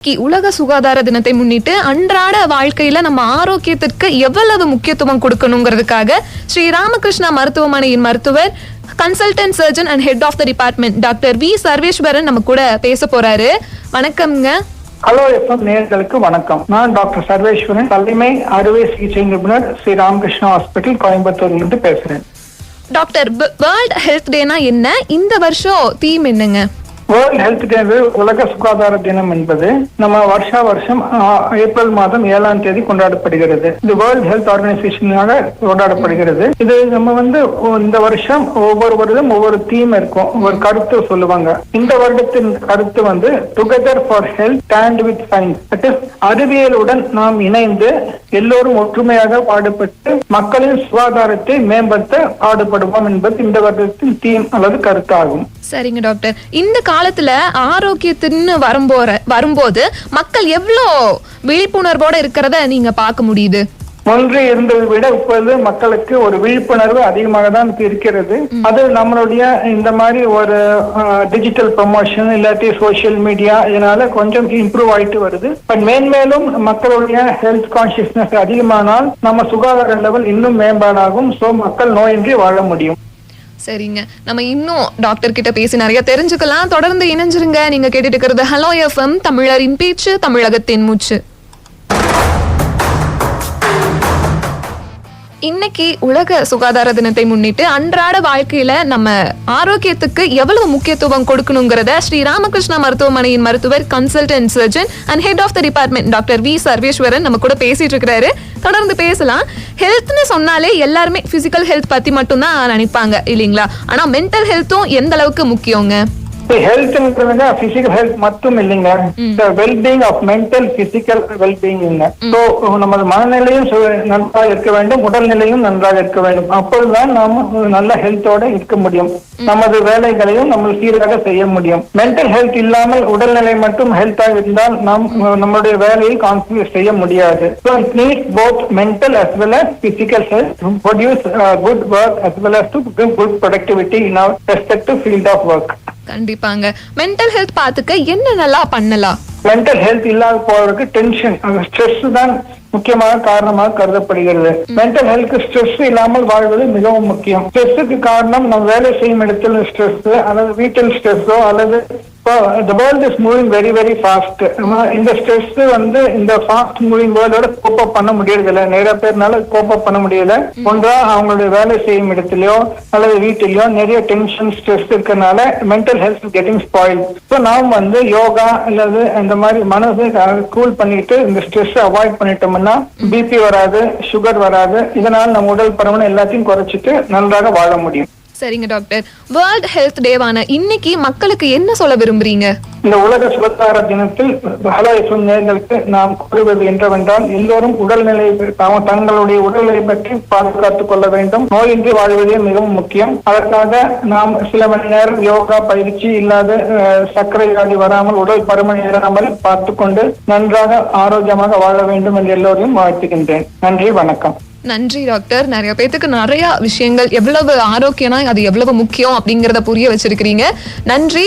உலக சுகாதார தினத்தை முன்னிட்டு அன்றாட வாழ்க்கையில நம்ம ஆரோக்கியத்திற்கு எவ்வளவு முக்கியத்துவம் கொடுக்கணுங்கிறதுக்காக ஸ்ரீ ராமகிருஷ்ணா மருத்துவமனையின் மருத்துவர் consultant surgeon and head of the department doctor V Sarveswaran நம்ம கூட பேச போறாரு. வணக்கம்ங்க. ஹலோ எஃப்எம் நேயர்களுக்கு வணக்கம். நான் டாக்டர் சர்வேஸ்வரன், தலைமை அறுவை சிகிச்சை நிபுணர், ஸ்ரீ ராமகிருஷ்ணா ஹாஸ்பிட்டல், கோயம்புத்தூர்ல இருந்து பேசுறேன். டாக்டர், வேர்ல்ட் ஹெல்த் டேனா என்ன? இந்த வருஷம் தீம் என்னங்க? வேர்ல்ட் ஹெல்த் டே, உலக சுகாதார தினம் என்பது நம்ம வருஷம் ஏப்ரல் மாதம் 7ஆம் தேதி கொண்டாடப்படுகிறது. இது வேர்ல்ட் ஹெல்த் ஆர்கனைசேஷனாக கொண்டாடப்படுகிறது. இது நம்ம இந்த வருஷம் ஒவ்வொரு வருடம் ஒவ்வொரு தீம் இருக்கும், ஒரு கருத்து சொல்லுவாங்க. இந்த வருடத்தின் கருத்து together for health, stand with science. அறிவியலுடன் நாம் இணைந்து எல்லோரும் ஒற்றுமையாக பாடுபட்டு மக்களின் சுகாதாரத்தை மேம்படுத்த பாடுபடுவோம் என்பது இந்த வருடத்தின் தீம் அல்லது கருத்து ஆகும். சரிங்க டாக்டர், இந்த காலத்துல ஆரோக்கியத்தின்னு வரும்போது மக்கள் எவ்வளோ விழிப்புணர்வோட இருக்கிறத நீங்க பார்க்க முடியுது? ஒன்று இருந்ததை விட இப்பொழுது மக்களுக்கு ஒரு விழிப்புணர்வு அதிகமாக தான் இருக்கிறது. அது நம்மளுடைய இந்த மாதிரி ஒரு டிஜிட்டல் ப்ரமோஷன் இல்லாட்டி சோசியல் மீடியா, இதனால கொஞ்சம் இம்ப்ரூவ் ஆயிட்டு வருது. பட் மேன்மேலும் மக்களுடைய ஹெல்த் கான்சியஸ்னஸ் அதிகமானால் நம்ம சுகாதார லெவல் இன்னும் மேம்பாடாகும். சோ மக்கள் நோயின்றி வாழ முடியும். சரிங்க, நம்ம இன்னும் டாக்டர் கிட்ட பேசி நிறைய தெரிஞ்சுக்கலாம். தொடர்ந்து இணைஞ்சிருங்க. நீங்க கேட்டுட்டு இருக்கிறது ஹலோ எஃப்எம், தமிழரின் பேச்சு, தமிழகத்தின் மூச்சு. இன்னைக்கு உலக சுகாதார தினத்தை முன்னிட்டு அன்றாட வாழ்க்கையில நம்ம ஆரோக்கியத்துக்கு எவ்வளவு முக்கியத்துவம் கொடுக்கணுங்கிறத ஸ்ரீ ராமகிருஷ்ணா மருத்துவமனையின் மருத்துவர், consultant surgeon and head of the department doctor V Sarveswaran நம்ம கூட பேசிட்டு இருக்கிறாரு. தொடர்ந்து பேசலாம். ஹெல்த்னு சொன்னாலே எல்லாருமே பிசிக்கல் ஹெல்த் பத்தி மட்டும் தான் நினைப்பாங்க இல்லைங்களா? ஆனா மென்டல் ஹெல்த்தும் எந்த அளவுக்கு முக்கியங்க? ஹெல்த்ங்கிறது பிசிக்கல் ஹெல்த் மட்டும் இல்லைங்க, wellbeing of mental physical wellbeing. So நமது மனநிலையும் நன்றாக இருக்க வேண்டும், உடல்நிலையும் நன்றாக இருக்க வேண்டும். அப்பொழுதுதான் நாம நல்ல ஹெல்த்தோட இருக்க முடியும், நமது வேலைகளையும் நம்ம சீராக செய்ய முடியும். மென்டல் ஹெல்த் இல்லாமல் உடல்நிலை மட்டும் ஹெல்த்தாக இருந்தால் நாம் நம்மளுடைய வேலையை கான்சன்ட்ரேட் செய்ய முடியாது. So it needs both mental as well as physical health to produce good work as well as to give good productivity in our respective field of work. கண்டிப்பாங்க. மென்டல் ஹெல்த் பாத்துக்க என்ன நல்லா பண்ணலாம்? மென்டல் ஹெல்த் இல்லாத போறதுக்கு tension, stress தான் முக்கியமான காரணமாக கருதப்படுகிறது. மென்டல் ஹெல்த் ஸ்ட்ரெஸ் இல்லாமல் வாழ்வது மிகவும் முக்கியம். ஸ்ட்ரெஸ்ஸுக்கு காரணம் நம்ம வேலை செய்யும் இடத்துல ஸ்ட்ரெஸ், அல்லது வீட்டில் ஸ்ட்ரெஸ்ஸோ, அல்லது the world is moving very very fast. இந்த ஸ்ட்ரெஸ் இந்த ஃபாஸ்ட் மூவிங் வேர்ல்டோட கோப் அப் பண்ண முடியறதில்ல. நிறைய பேர்னால கோப் அப் பண்ண முடியல. ஒன்றா அவங்களுடைய வேலை செய்யும் இடத்துலயோ அல்லது வீட்டிலயோ நிறைய டென்ஷன், ஸ்ட்ரெஸ் இருக்கறனால mental health getting spoil. So நாம் யோகா அல்லது இந்த மாதிரி மனசை கூல் பண்ணிட்டு இந்த ஸ்ட்ரெஸ் அவாய்ட் பண்ணிட்டோம்னா பிபி வராது, சுகர் வராது. இதனால் நம்ம உடல் பருமன் எல்லாத்தையும் குறைச்சிட்டு நன்றாக வாழ முடியும். சரிங்க டாக்டர், வேர்ல்ட் ஹெல்த் டேவான இன்னைக்கு மக்களுக்கு என்ன சொல்ல விரும்புறீங்க? இந்த உலக சுகாதார தினத்தில் ஹலோ எஃப்எம் நேயர்களுக்கு நாம் கூறுவது என்னவென்றால், எல்லோரும் உடல்நிலை, தங்களுடைய உடல்நிலை பற்றி பாதுகாத்துக் கொள்ள வேண்டும். நோயின்றி வாழ்வதே மிகவும் முக்கியம். அதற்காக நாம் சில மணி நேரம் யோகா பயிற்சி, இல்லாத சர்க்கரை வியாதி வராமல், உடல் பருமன் ஏறாமல் பார்த்துக்கொண்டு நன்றாக ஆரோக்கியமாக வாழ வேண்டும் என்று எல்லோரையும் வாழ்த்துகின்றேன். நன்றி, வணக்கம். நன்றி டாக்டர். நிறைய பேத்துக்கு நிறைய விஷயங்கள், எவ்வளவு ஆரோக்கியம்னா அது எவ்வளவு முக்கியம் அப்படிங்கறத புரிய வச்சிருக்கிறீங்க. நன்றி.